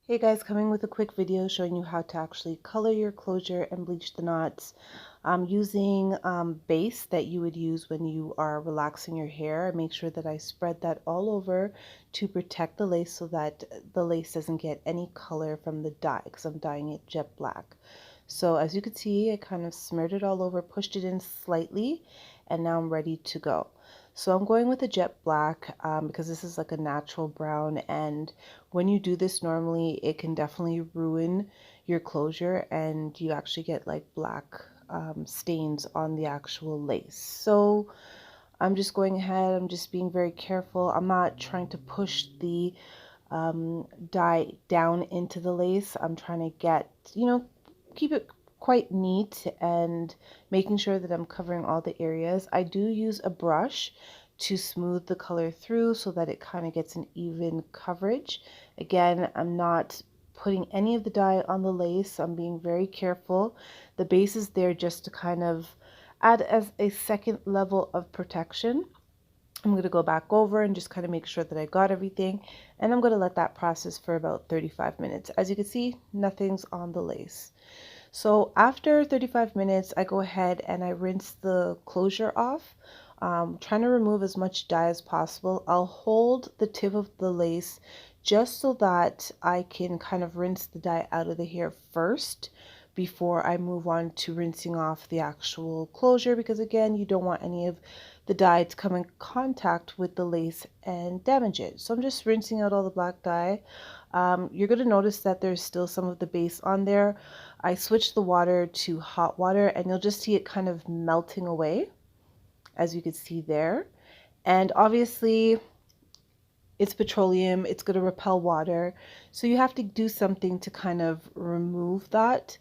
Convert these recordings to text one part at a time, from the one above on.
Hey guys, coming with a quick video showing you how to actually color your closure and bleach the knots using base that you would use when you are relaxing your hair. I make sure that I spread that all over to protect the lace so that the lace doesn't get any color from the dye because I'm dyeing it jet black. So as you can see, I kind of smeared it all over, pushed it in slightly, and now I'm ready to go. So I'm going with a jet black because this is like a natural brown, and when you do this normally it can definitely ruin your closure and you actually get like black stains on the actual lace. So I'm just going ahead, I'm just being very careful. I'm not trying to push the dye down into the lace. I'm trying to get, keep it quite neat and making sure that I'm covering all the areas. I do use a brush to smooth the color through so that it kind of gets an even coverage. Again, I'm not putting any of the dye on the lace. I'm being very careful. The base is there just to kind of add as a second level of protection. I'm going to go back over and just kind of make sure that I got everything, and I'm going to let that process for about 35 minutes. As you can see, nothing's on the lace. So after 35 minutes, I go ahead and I rinse the closure off, trying to remove as much dye as possible. I'll hold the tip of the lace just so that I can kind of rinse the dye out of the hair first before I move on to rinsing off the actual closure, because again, you don't want any of the dye to come in contact with the lace and damage it. So I'm just rinsing out all the black dye. You're going to notice that there's still some of the base on there. I switched the water to hot water and you'll just see it kind of melting away, as you can see there. And obviously it's petroleum, it's going to repel water, so you have to do something to kind of remove that.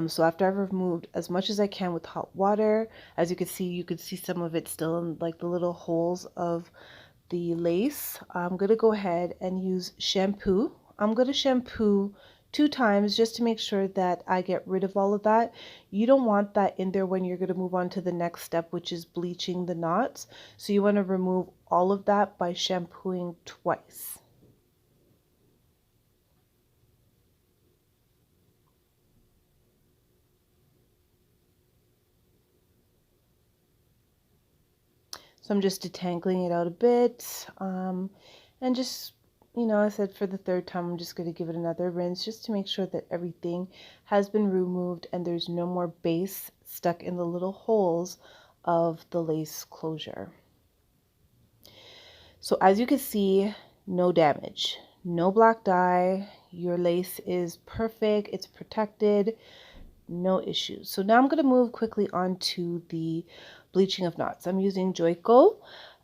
So after I've removed as much as I can with hot water, as you could see some of it still in like the little holes of the lace. I'm going to go ahead and use shampoo. I'm going to shampoo 2 times just to make sure that I get rid of all of that. You don't want that in there when you're going to move on to the next step, which is bleaching the knots. So you want to remove all of that by shampooing twice. So I'm just detangling it out a bit, and just, I said for the third time, I'm just going to give it another rinse just to make sure that everything has been removed and there's no more base stuck in the little holes of the lace closure. So as you can see, no damage, no black dye. Your lace is perfect, it's protected, no issues. So now I'm going to move quickly on to the bleaching of knots. I'm using Joico.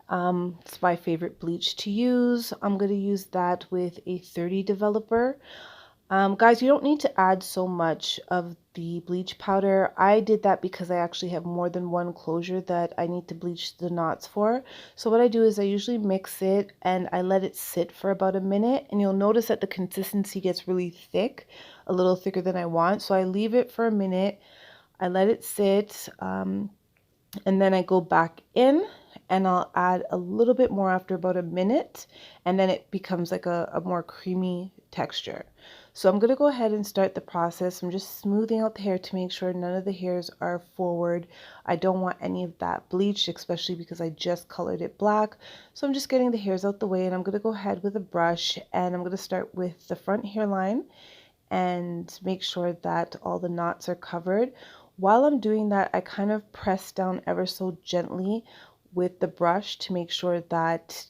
It's my favorite bleach to use. I'm going to use that with a 30 developer. Guys, you don't need to add so much of the bleach powder. I did that because I actually have more than one closure that I need to bleach the knots for. So what I do is I usually mix it and I let it sit for about a minute, and you'll notice that the consistency gets really thick, a little thicker than I want. So I leave it for a minute, I let it sit, and then I go back in and I'll add a little bit more after about a minute, and then it becomes like a more creamy texture. So I'm going to go ahead and start the process. I'm just smoothing out the hair to make sure none of the hairs are forward. I don't want any of that bleached, especially because I just colored it black. So I'm just getting the hairs out the way, and I'm going to go ahead with a brush and I'm going to start with the front hairline and make sure that all the knots are covered. While I'm doing that, I kind of press down ever so gently with the brush to make sure that,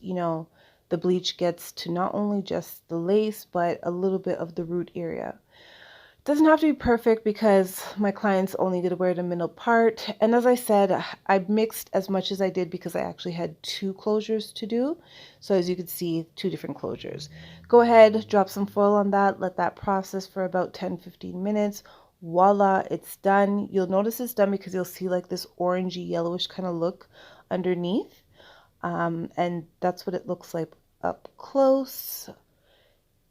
the bleach gets to not only just the lace, but a little bit of the root area. It doesn't have to be perfect because my client's only going to wear the middle part. And as I said, I mixed as much as I did because I actually had 2 closures to do. So as you can see, 2 different closures. Go ahead, drop some foil on that, let that process for about 10-15 minutes. Voila, it's done. You'll notice it's done because you'll see like this orangey yellowish kind of look underneath. And that's what it looks like up close.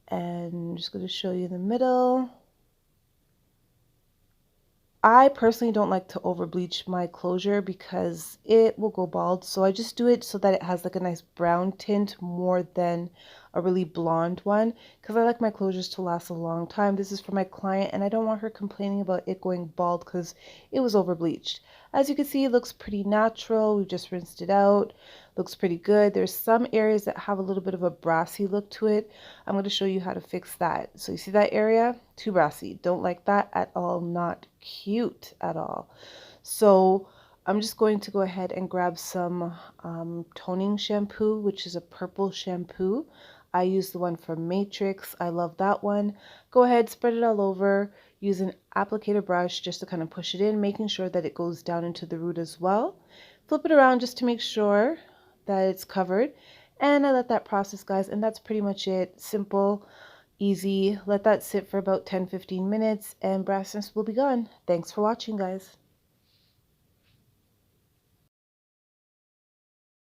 And I'm just going to show you the middle. I personally don't like to over bleach my closure because it will go bald. So I just do it so that it has like a nice brown tint more than a really blonde one because I like my closures to last a long time. This is for my client and I don't want her complaining about it going bald because it was over bleached. As you can see, it looks pretty natural. We've just rinsed it out. Looks pretty good. There's some areas that have a little bit of a brassy look to it. I'm going to show you how to fix that. So you see that area? Too brassy. Don't like that at all. Not cute at all. So I'm just going to go ahead and grab some toning shampoo, which is a purple shampoo. I use the one from Matrix. I love that one. Go ahead, spread it all over. Use an applicator brush just to kind of push it in, making sure that it goes down into the root as well. Flip it around just to make sure that it's covered. And I let that process, guys, and that's pretty much it. Simple, easy. Let that sit for about 10-15 minutes and brassness will be gone. Thanks for watching, guys.